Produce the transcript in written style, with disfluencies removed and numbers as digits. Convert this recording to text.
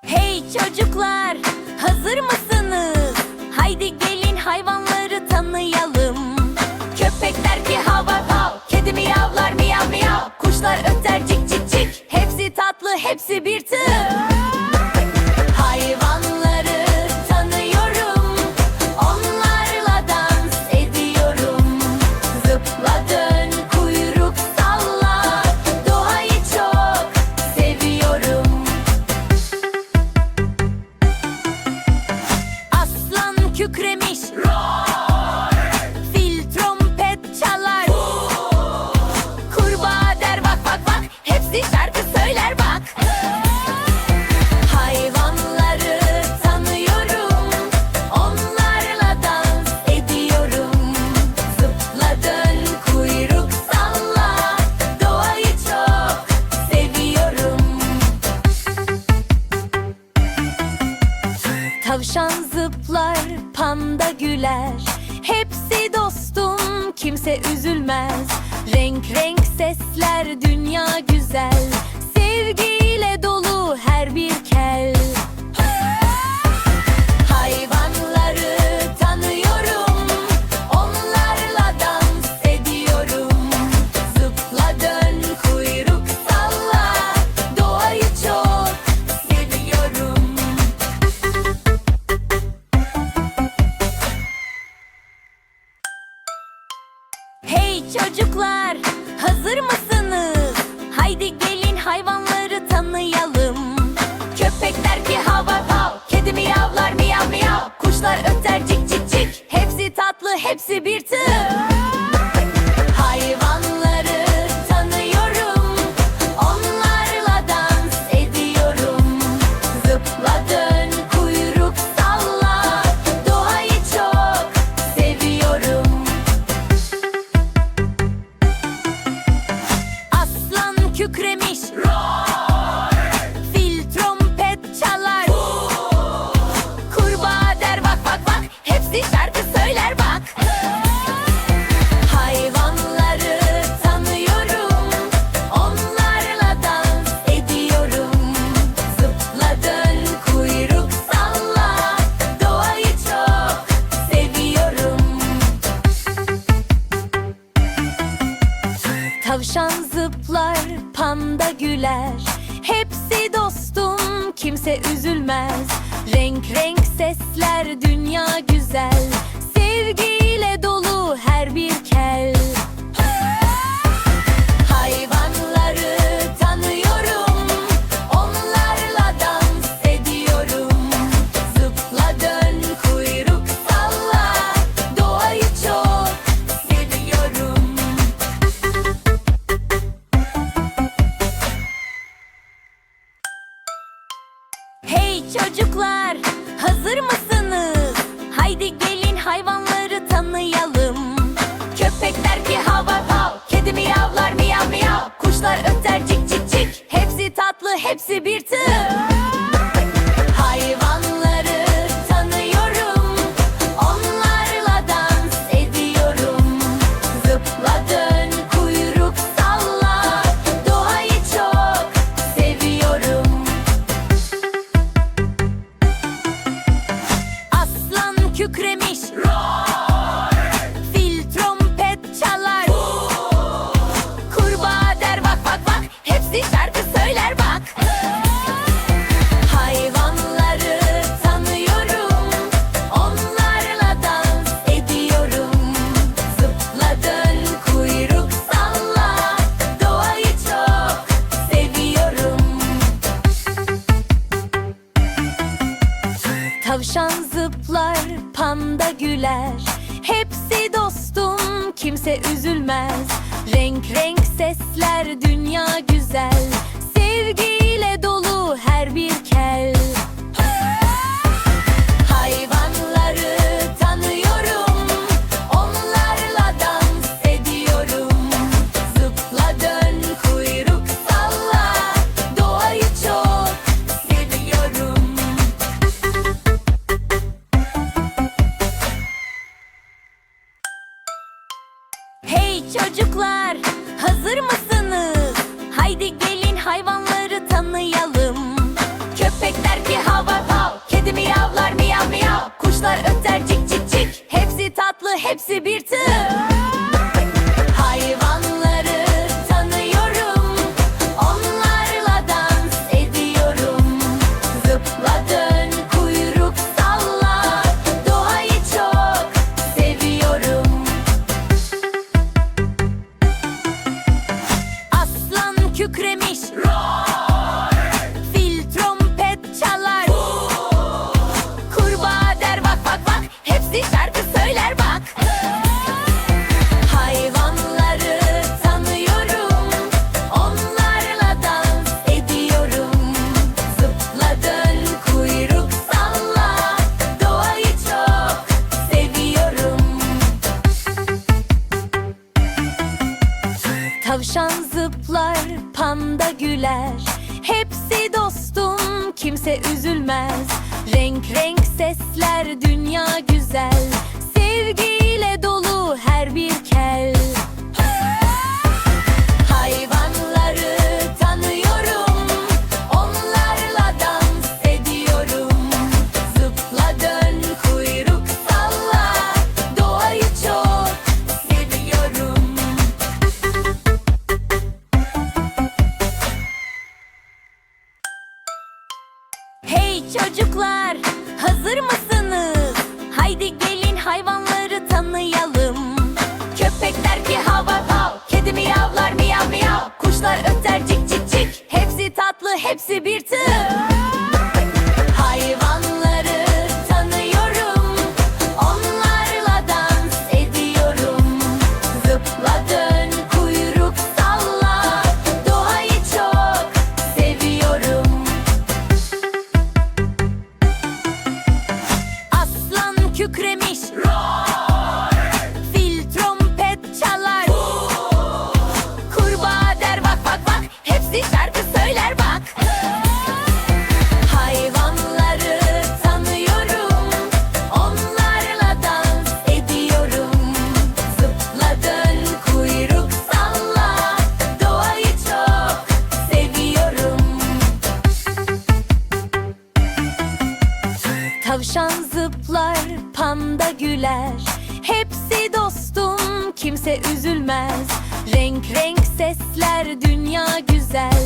Hey çocuklar, hazır mısınız? Haydi gelin hayvanları tanıyalım. Köpek der ki hav hav hav, kedi miyavlar miyav miyav, kuşlar öter cik cik cik, hepsi tatlı, hepsi bir tür. Hayvanları tanıyorum, onlarla dans ediyorum. Zıpla dön, kuyruk salla, doğayı çok seviyorum. Aslan kükremiş, fil trompet çalar, kurbağa der vak vak vak, hepsi şarkı söyler bak. Hayvanları tanıyorum, onlarla dans ediyorum. Zıpla dön, kuyruk salla, doğayı çok seviyorum. Tavşan zıplar, panda güler, hepsi dostum, kimse üzülmez. Renk renk sesler, dünya güzel, sevgiyle dolu her bir kel. Hayvanları tanıyorum, onlarla dans ediyorum. Zıpla dön, kuyruk salla, doğayı çok seviyorum. Hey çocuklar, hazır mısınız? Haydi gelin hayvanları tanıyalım. Köpek der ki hav hav hav, kedi miyavlar miyav miyav, kuşlar öter cik cik cik, hepsi tatlı, hepsi bir tür. Hayvanları tanıyorum, onlarla dans ediyorum. Zıpla dön, kuyruk salla, doğayı çok seviyorum. Aslan kükremiş, fil trompet çalar, kurbağa der vak vak vak, hepsi şarkı söyler bak. Hayvanları tanıyorum, onlarla dans ediyorum. Zıpla dön, kuyruk salla, doğayı çok seviyorum. Tavşan zıplar, panda güler, hepsi dostum, kimse üzülmez. Renk renk sesler, dünya güzel, sevgiyle dolu her bir kel. Hayvanları tanıyorum, onlarla dans ediyorum. Zıpla dön, kuyruk salla, doğayı çok seviyorum. Hey çocuklar, hazır mısınız? Haydi gelin hayvanları tanıyalım. Köpek der ki hav hav hav, kedi miyavlar miyav miyav, kuşlar öter cik cik cik, hepsi tatlı, hepsi bir tür. Hayvanları tanıyorum, onlarla dans ediyorum. Zıpla dön, kuyruk salla, doğayı çok seviyorum. Aslan kükremiş, fil trompet çalar, kurbağa der vak vak vak, hepsi şarkı söyler bak. Hayvanları tanıyorum, onlarla dans ediyorum. Zıpla dön, kuyruk salla, doğayı çok seviyorum. Tavşan zıplar, panda güler, hepsi dostum, kimse üzülmez. Renk renk sesler, dünya güzel, sevgiyle dolu her bir kel. Hayvanları tanıyorum, onlarla dans ediyorum. Zıpla dön, kuyruk salla, doğayı çok seviyorum. Hey çocuklar, hazır mısınız? Haydi gelin hayvanları tanıyalım. Köpek der ki hav hav hav, kedi miyavlar miyav miyav, kuşlar öter cik cik cik, hepsi tatlı hepsi bir tür. Hayvanları tanıyorum, onlarla dans ediyorum. Zıpla dön kuyruk salla, doğayı çok seviyorum. Aslan kükremiş, fil trompet çalar, kurbağa der bak bak bak, hepsi şarkı söyler bak. Hayvanları tanıyorum, onlarla dans ediyorum. Zıpla dön kuyruk salla, doğayı çok seviyorum. Tavşan zıplar, panda güler, hepsi dostum, kimse üzülmez. Renk renk sesler, dünya güzel, sevgiyle dolu her bir kel. Hayvanları tanıyorum, onlarla dans ediyorum. Zıpla dön kuyruk salla, doğayı çok seviyorum. Hey çocuklar, hazır mısınız? Haydi gelin hayvanları tanıyalım. Köpek der ki hav hav hav, kedi miyavlar miyav miyav, kuşlar öter cik cik cik, hepsi tatlı hepsi bir tür. Hayvanları tanıyorum, onlarla dans ediyorum. Zıpla dön kuyruk salla, doğayı çok seviyorum. Aslan kükremiş, fil trompet çalar, kurbağa der bak bak bak, hepsi şarkı söyler bak. Hayvanları tanıyorum, onlarla dans ediyorum. Zıpla dön kuyruk salla, doğayı çok seviyorum. Tavşan zıplar, panda güler, hepsi dostum, kimse üzülmez. Renk renk sesler, dünya güzel,